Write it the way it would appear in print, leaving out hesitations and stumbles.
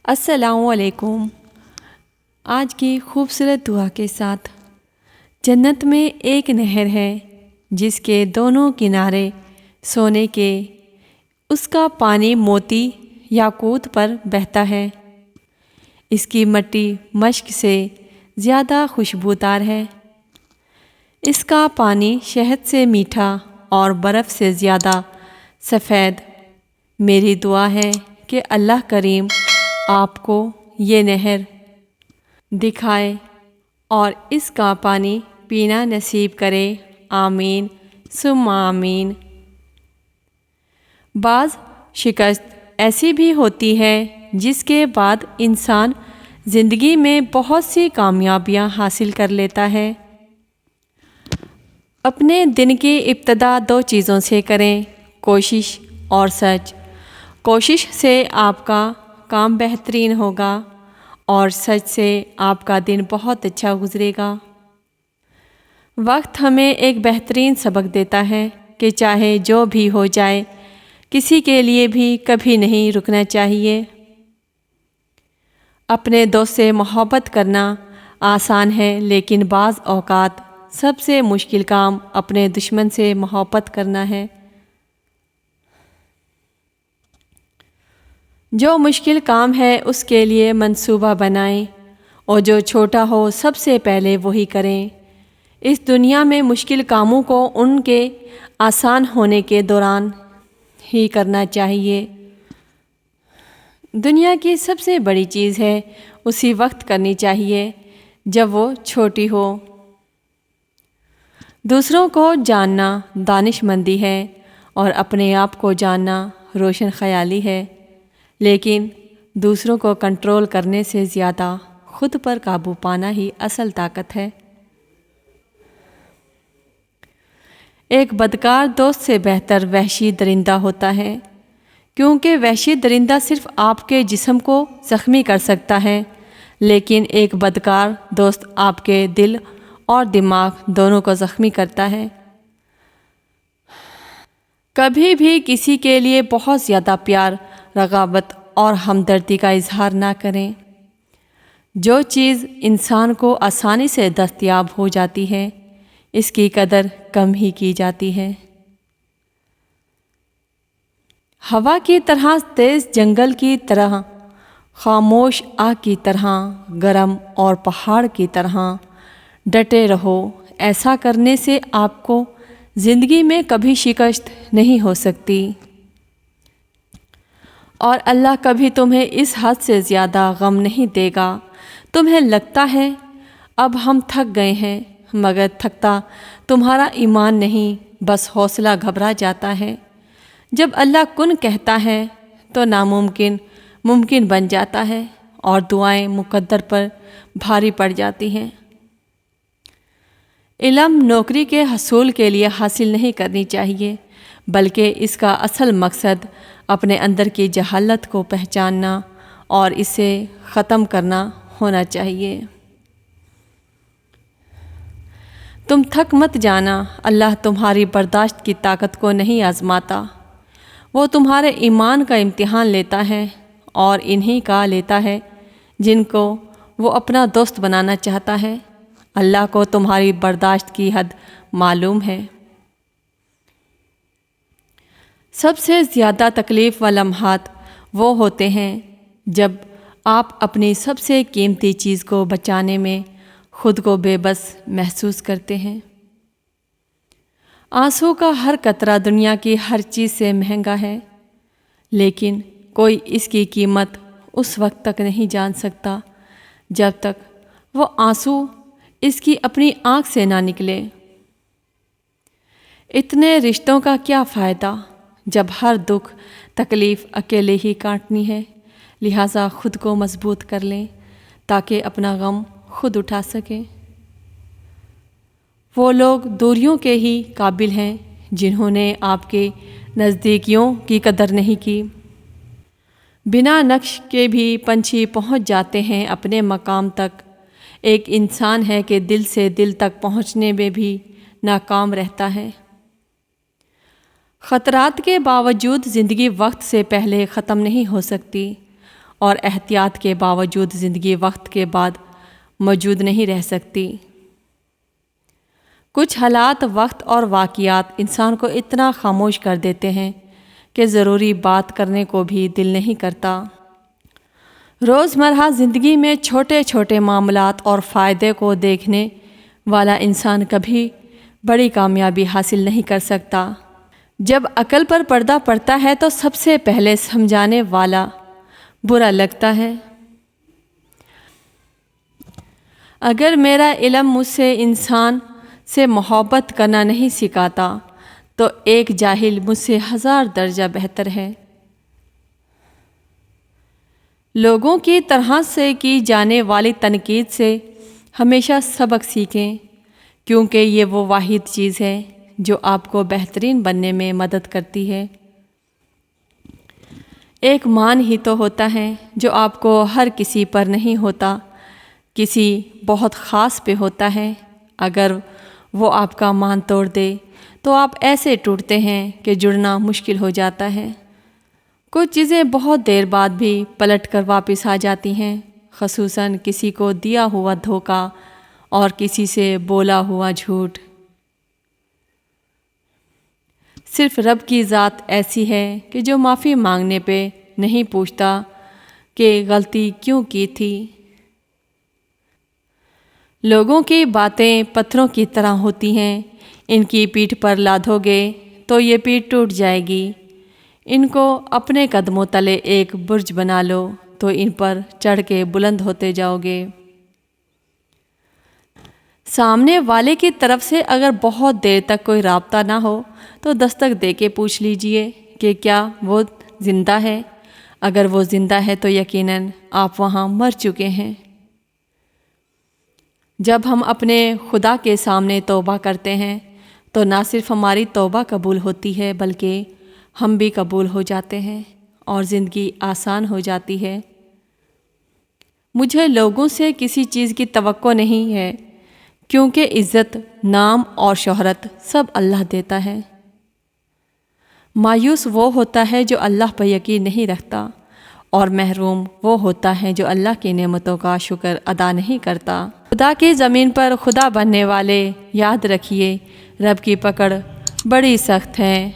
السلام علیکم۔ آج کی خوبصورت دعا کے ساتھ، جنت میں ایک نہر ہے جس کے دونوں کنارے سونے کے، اس کا پانی موتی یاقوت پر بہتا ہے، اس کی مٹی مشک سے زیادہ خوشبودار ہے، اس کا پانی شہد سے میٹھا اور برف سے زیادہ سفید۔ میری دعا ہے کہ اللہ کریم آپ کو یہ نہر دکھائے اور اس کا پانی پینا نصیب کرے، آمین ثم آمین۔ بعض شکست ایسی بھی ہوتی ہے جس کے بعد انسان زندگی میں بہت سی کامیابیاں حاصل کر لیتا ہے۔ اپنے دن کی ابتدا 2 چیزوں سے کریں، کوشش اور سچ۔ کوشش سے آپ کا کام بہترین ہوگا اور سچ سے آپ کا دن بہت اچھا گزرے گا۔ وقت ہمیں ایک بہترین سبق دیتا ہے کہ چاہے جو بھی ہو جائے، کسی کے لیے بھی کبھی نہیں رکنا چاہیے۔ اپنے دوست سے محبت کرنا آسان ہے، لیکن بعض اوقات سب سے مشکل کام اپنے دشمن سے محبت کرنا ہے۔ جو مشکل کام ہے اس کے لیے منصوبہ بنائیں، اور جو چھوٹا ہو سب سے پہلے وہی کریں۔ اس دنیا میں مشکل کاموں کو ان کے آسان ہونے کے دوران ہی کرنا چاہیے۔ دنیا کی سب سے بڑی چیز ہے اسی وقت کرنی چاہیے جب وہ چھوٹی ہو۔ دوسروں کو جاننا دانش مندی ہے اور اپنے آپ کو جاننا روشن خیالی ہے، لیکن دوسروں کو کنٹرول کرنے سے زیادہ خود پر قابو پانا ہی اصل طاقت ہے۔ ایک بدکار دوست سے بہتر وحشی درندہ ہوتا ہے، کیونکہ وحشی درندہ صرف آپ کے جسم کو زخمی کر سکتا ہے، لیکن ایک بدکار دوست آپ کے دل اور دماغ دونوں کو زخمی کرتا ہے۔ کبھی بھی کسی کے لیے بہت زیادہ پیار، رغبت اور ہمدردی کا اظہار نہ کریں۔ جو چیز انسان کو آسانی سے دستیاب ہو جاتی ہے، اس کی قدر کم ہی کی جاتی ہے۔ ہوا کی طرح تیز، جنگل کی طرح خاموش، آگ کی طرح گرم اور پہاڑ کی طرح ڈٹے رہو۔ ایسا کرنے سے آپ کو زندگی میں کبھی شکست نہیں ہو سکتی، اور اللہ کبھی تمہیں اس حد سے زیادہ غم نہیں دے گا۔ تمہیں لگتا ہے اب ہم تھک گئے ہیں، مگر تھکتا تمہارا ایمان نہیں، بس حوصلہ گھبرا جاتا ہے۔ جب اللہ کن کہتا ہے تو ناممکن ممکن بن جاتا ہے، اور دعائیں مقدر پر بھاری پڑ جاتی ہیں۔ علم نوکری کے حصول کے لیے حاصل نہیں کرنی چاہیے، بلکہ اس کا اصل مقصد اپنے اندر کی جہالت کو پہچاننا اور اسے ختم کرنا ہونا چاہیے۔ تم تھک مت جانا، اللہ تمہاری برداشت کی طاقت کو نہیں آزماتا، وہ تمہارے ایمان کا امتحان لیتا ہے، اور انہی کا لیتا ہے جن کو وہ اپنا دوست بنانا چاہتا ہے۔ اللہ کو تمہاری برداشت کی حد معلوم ہے۔ سب سے زیادہ تکلیف و لمحات وہ ہوتے ہیں جب آپ اپنی سب سے قیمتی چیز کو بچانے میں خود کو بے بس محسوس کرتے ہیں۔ آنسو کا ہر قطرہ دنیا کی ہر چیز سے مہنگا ہے، لیکن کوئی اس کی قیمت اس وقت تک نہیں جان سکتا جب تک وہ آنسو اس کی اپنی آنکھ سے نہ نکلے۔ اتنے رشتوں کا کیا فائدہ جب ہر دکھ تکلیف اکیلے ہی کاٹنی ہے؟ لہٰذا خود کو مضبوط کر لیں تاکہ اپنا غم خود اٹھا سکیں۔ وہ لوگ دوریوں کے ہی قابل ہیں جنہوں نے آپ کے نزدیکیوں کی قدر نہیں کی۔ بنا نقش کے بھی پنچھی پہنچ جاتے ہیں اپنے مقام تک۔ ایک انسان ہے کہ دل سے دل تک پہنچنے میں بھی ناکام رہتا ہے۔ خطرات کے باوجود زندگی وقت سے پہلے ختم نہیں ہو سکتی، اور احتیاط کے باوجود زندگی وقت کے بعد موجود نہیں رہ سکتی۔ کچھ حالات، وقت اور واقعات انسان کو اتنا خاموش کر دیتے ہیں کہ ضروری بات کرنے کو بھی دل نہیں کرتا۔ روزمرہ زندگی میں چھوٹے چھوٹے معاملات اور فائدے کو دیکھنے والا انسان کبھی بڑی کامیابی حاصل نہیں کر سکتا۔ جب عقل پر پردہ پڑتا ہے تو سب سے پہلے سمجھانے والا برا لگتا ہے۔ اگر میرا علم مجھ سے انسان سے محبت کرنا نہیں سکھاتا تو ایک جاہل مجھ سے 1000 درجہ بہتر ہے۔ لوگوں کی طرح سے کی جانے والی تنقید سے ہمیشہ سبق سیکھیں، کیونکہ یہ وہ واحد چیز ہے جو آپ کو بہترین بننے میں مدد کرتی ہے۔ ایک مان ہی تو ہوتا ہے جو آپ کو ہر کسی پر نہیں ہوتا، کسی بہت خاص پہ ہوتا ہے۔ اگر وہ آپ کا مان توڑ دے تو آپ ایسے ٹوٹتے ہیں کہ جڑنا مشکل ہو جاتا ہے۔ کچھ چیزیں بہت دیر بعد بھی پلٹ کر واپس آ جاتی ہیں، خصوصاً کسی کو دیا ہوا دھوکہ اور کسی سے بولا ہوا جھوٹ۔ صرف رب کی ذات ایسی ہے کہ جو معافی مانگنے پہ نہیں پوچھتا کہ غلطی کیوں کی تھی۔ لوگوں کی باتیں پتھروں کی طرح ہوتی ہیں، ان کی پیٹھ پر لادو گے تو یہ پیٹھ ٹوٹ جائے گی۔ ان کو اپنے قدموں تلے ایک برج بنا لو تو ان پر چڑھ کے بلند ہوتے جاؤ گے۔ سامنے والے کی طرف سے اگر بہت دیر تک کوئی رابطہ نہ ہو تو دستک دے کے پوچھ لیجئے کہ کیا وہ زندہ ہے۔ اگر وہ زندہ ہے تو یقیناً آپ وہاں مر چکے ہیں۔ جب ہم اپنے خدا کے سامنے توبہ کرتے ہیں تو نہ صرف ہماری توبہ قبول ہوتی ہے بلکہ ہم بھی قبول ہو جاتے ہیں اور زندگی آسان ہو جاتی ہے۔ مجھے لوگوں سے کسی چیز کی توقع نہیں ہے، کیونکہ عزت، نام اور شہرت سب اللہ دیتا ہے۔ مایوس وہ ہوتا ہے جو اللہ پر یقین نہیں رکھتا، اور محروم وہ ہوتا ہے جو اللہ کی نعمتوں کا شکر ادا نہیں کرتا۔ خدا کی زمین پر خدا بننے والے، یاد رکھیے رب کی پکڑ بڑی سخت ہے۔